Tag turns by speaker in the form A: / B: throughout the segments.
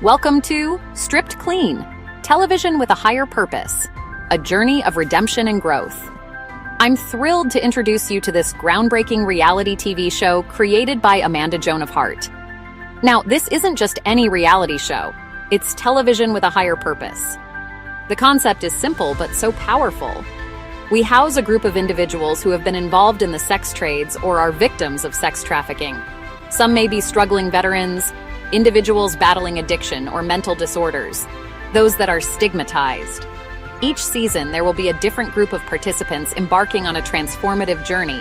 A: Welcome to Stripped Clean, television with a higher purpose, a journey of redemption and growth. I'm thrilled to introduce you to this groundbreaking reality TV show created by Amanda Joan of Hart. Now, this isn't just any reality show, it's television with a higher purpose. The concept is simple but so powerful. We house a group of individuals who have been involved in the sex trades or are victims of sex trafficking. Some may be struggling veterans, individuals battling addiction or mental disorders, those that are stigmatized. Each season, there will be a different group of participants embarking on a transformative journey.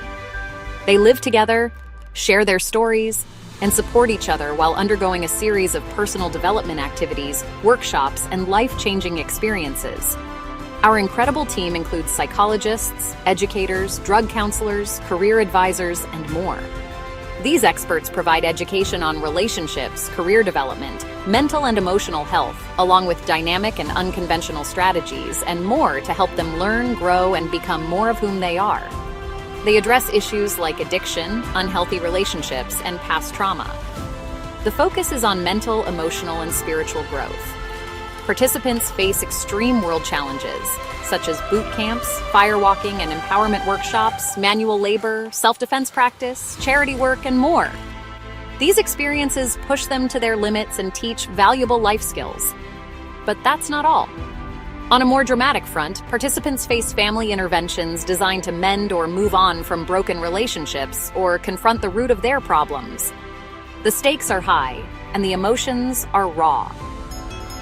A: They live together, share their stories, and support each other while undergoing a series of personal development activities, workshops, and life-changing experiences. Our incredible team includes psychologists, educators, drug counselors, career advisors, and more. These experts provide education on relationships, career development, mental and emotional health, along with dynamic and unconventional strategies, and more to help them learn, grow, and become more of whom they are. They address issues like addiction, unhealthy relationships, and past trauma. The focus is on mental, emotional, and spiritual growth. Participants face extreme world challenges, such as boot camps, firewalking and empowerment workshops, manual labor, self-defense practice, charity work, and more. These experiences push them to their limits and teach valuable life skills. But that's not all. On a more dramatic front, participants face family interventions designed to mend or move on from broken relationships or confront the root of their problems. The stakes are high, and the emotions are raw.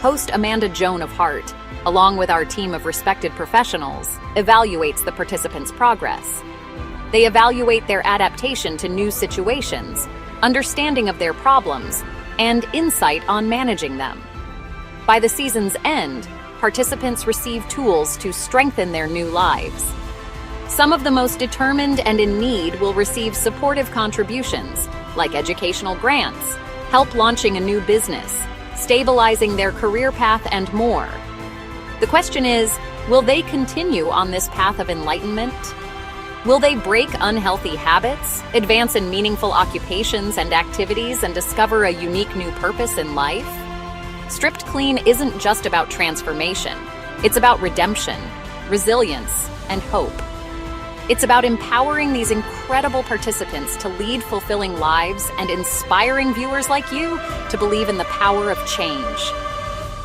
A: Host Amanda Joan of Hart, along with our team of respected professionals, evaluates the participants' progress. They evaluate their adaptation to new situations, understanding of their problems, and insight on managing them. By the season's end, participants receive tools to strengthen their new lives. Some of the most determined and in need will receive supportive contributions, like educational grants, help launching a new business, stabilizing their career path, and more. The question is, will they continue on this path of enlightenment? Will they break unhealthy habits, advance in meaningful occupations and activities, and discover a unique new purpose in life? Stripped Clean isn't just about transformation. It's about redemption, resilience, and hope. It's about empowering these incredible participants to lead fulfilling lives and inspiring viewers like you to believe in the power of change.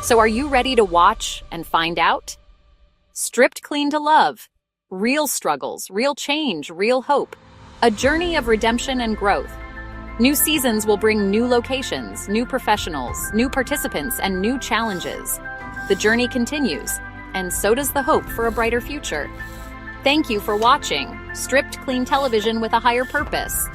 A: So are you ready to watch and find out? Stripped Clean to Love. Real struggles, real change, real hope. A journey of redemption and growth. New seasons will bring new locations, new professionals, new participants, and new challenges. The journey continues, and so does the hope for a brighter future. Thank you for watching Stripped Clean Television with a higher purpose.